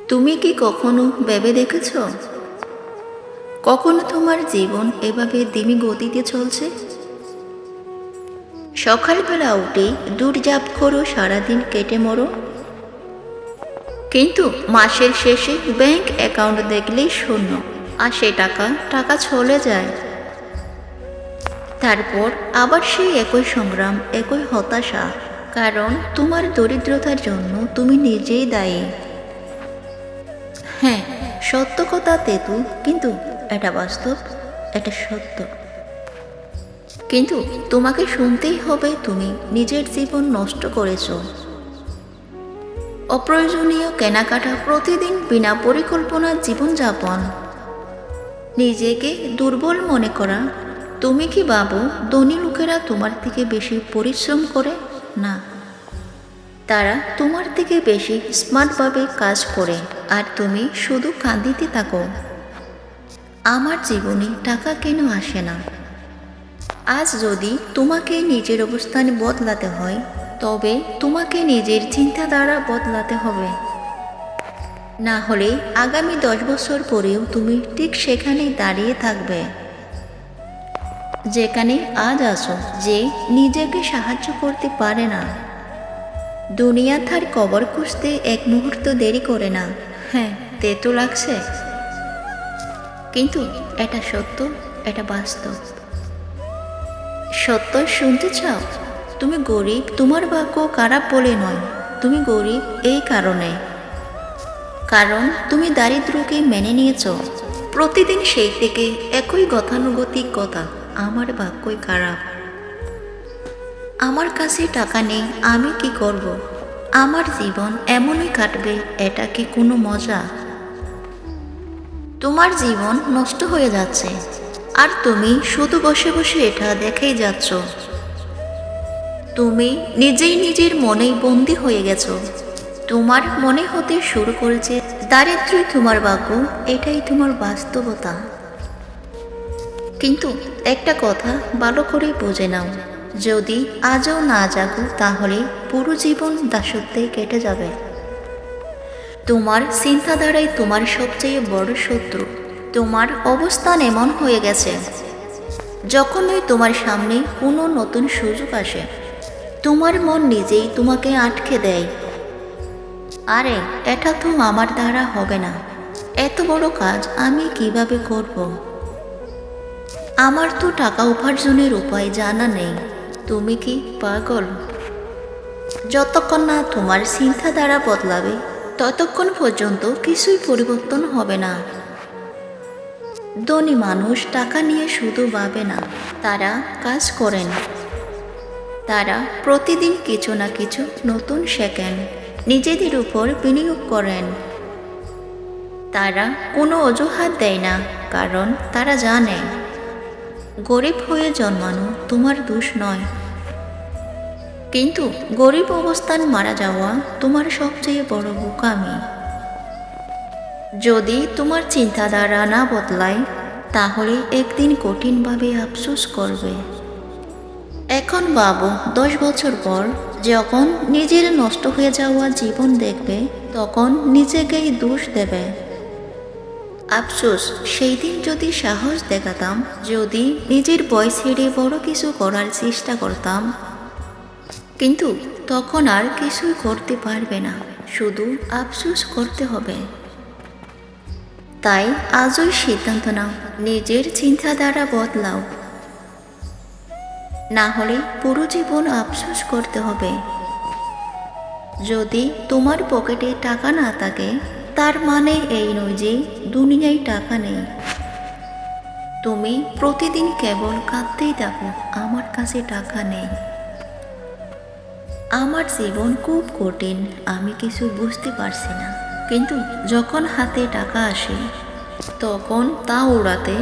তুমি কি কখনো ভেবে দেখেছ, কখনো তোমার জীবন এভাবে ধীমি গতিতে চলছে? সকালবেলা উঠে দৌড়ঝাঁপ করো, সারাদিন কেটে মরো, কিন্তু মাসের শেষে ব্যাংক অ্যাকাউন্ট দেখলেই শূন্য। আর সে টাকা টাকা চলে যায়। তারপর আবার সেই একই সংগ্রাম, একই হতাশা, কারণ তোমার দরিদ্রতার জন্য তুমি নিজেই দায়ী। হ্যাঁ, সত্য কথা তেতু, কিন্তু এটা বাস্তব, এটা সত্য। কিন্তু তোমাকে শুনতেই হবে, তুমি নিজের জীবন নষ্ট করেছো। অপ্রয়োজনীয় কেনাকাটা, প্রতিদিন বিনা পরিকল্পনার জীবনযাপন, নিজেকে দুর্বল মনে করা। তুমি কি ভাবো ধনী লোকেরা তোমার থেকে বেশি পরিশ্রম করে? না, তারা তোমার থেকে বেশি স্মার্টভাবে কাজ করে, আর তুমি শুধু কাঁদিতে থাকো, আমার জীবনে টাকা কেন আসে না। আজ যদি তোমাকে নিজের অবস্থান বদলাতে হয়, তবে তোমাকে নিজের চিন্তাধারা বদলাতে হবে। না হলে আগামী 10 বছর পরেও তুমি ঠিক সেখানেই দাঁড়িয়ে থাকবে, যেখানে আজ আছো, যে নিজেকে সাহায্য করতে পারে না। দুনিয়া তার কবর খুঁজতে এক মুহূর্ত দেরি করে না। হ্যাঁ, তেতো লাগছে, কিন্তু এটা সত্য, এটা বাস্তব। সত্য শুনতে চাও? তুমি গরিব তোমার ভাগ্য খারাপ বলে নয়, তুমি গরিব এই কারণে, কারণ তুমি দারিদ্র্যকে মেনে নিয়েছ। প্রতিদিন সেই থেকে একই গতানুগতিক কথা, আমার ভাগ্যই খারাপ, আমার কাছে টাকা নেই, আমি কি করব, আমার জীবন এমনই কাটবে, এটা কি কোনো মজা? তোমার জীবন নষ্ট হয়ে যাচ্ছে, আর তুমি শুধু বসে বসে এটা দেখেই যাচ্ছ। তুমি নিজেই নিজের মনেই বন্দী হয়ে গেছো। তোমার মনে হতে শুরু করেছে দারিদ্র্যই তোমার ভাগ্য, এটাই তোমার বাস্তবতা। কিন্তু একটা কথা ভালো করে বুঝে নাও, যদি আজও না জাগো, তাহলে পুরো জীবন দাসত্বে কেটে যাবে। তোমার চিন্তাধারাই তোমার সবচেয়ে বড় শত্রু। তোমার অবস্থান এমন হয়ে গেছে, যখনই তোমার সামনে কোনো নতুন সুযোগ আসে, তোমার মন নিজেই তোমাকে আটকে দেয়। আরে, এটা তো আমার দ্বারা হবে না, এত বড় কাজ আমি কিভাবে করব, আমার তো টাকা উপার্জনের উপায় জানা নেই। তুমি কি পাগল? যতক্ষণ না তোমার চিন্তাধারা বদলাবে, ততক্ষণ পর্যন্ত কিছুই পরিবর্তন হবে না। ধনী মানুষ টাকা নিয়ে শুধু ভাবে না, তারা কাজ করেন। তারা প্রতিদিন কিছু না কিছু নতুন শেখেন, নিজেদের উপর বিনিয়োগ করেন। তারা কোনো অজুহাত দেয় না, কারণ তারা জানে গরিব হয়ে জন্মানো তোমার দোষ নয়। কিন্তু গরিব অবস্থান মারা যাওয়া তোমার সবচেয়ে বড় বোকামি। যদি তোমার চিন্তাধারা না বদলায়, তাহলে একদিন কঠিনভাবে আফসোস করবে। এখন ভাবো, 10 বছর পর যখন নিজের নষ্ট হয়ে যাওয়া জীবন দেখবে, তখন নিজেকেই দোষ দেবে। আফসোস, সেই দিন যদি সাহস দেখাতাম, যদি নিজের ভয় ছেড়ে বড় কিছু করার চেষ্টা করতাম। কিন্তু তখন আর কিছুই করতে পারবে না, শুধু আফসোস করতে হবে। তাই আজই সিদ্ধান্ত নাও, নিজের চিন্তাধারা বদলাও, না হলে পুরো জীবন আফসোস করতে হবে। যদি তোমার পকেটে টাকা না থাকে, তার মানে এই নয় যে দুনিয়ায় টাকা নেই। তুমি প্রতিদিন কেবল কাঁদতেই থাকো, আমার কাছে টাকা নেই, আমার জীবন খুব কঠিন, আমি কিছু বুঝতে পারছি না। কিন্তু যখন হাতে টাকা আসে, তখন তা উড়াতে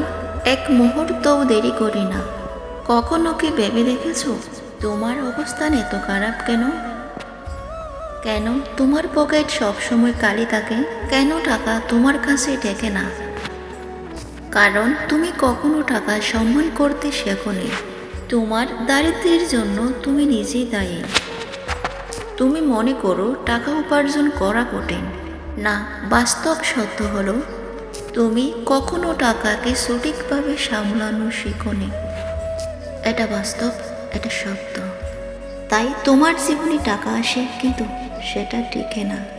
এক মুহূর্তও দেরি করি না। কখনো কি ভেবে দেখেছো তোমার অবস্থান এত খারাপ কেন? কেন তোমার পকেট সবসময় খালি থাকে? কেন টাকা তোমার কাছে টেকে না? কারণ তুমি কখনো টাকা সম্মান করতে শেখোনি। তোমার দারিদ্র্যের জন্য তুমি নিজেই দায়ী। তুমি মনে করো টাকা উপার্জন করা কঠিন, না, বাস্তব সত্য হলো তুমি কখনো টাকাকে সঠিকভাবে সামলানো শিখোনি। এটা বাস্তব, এটা সত্য। তাই তোমার জীবনে টাকা আসে কিন্তু সেটা টিকে না।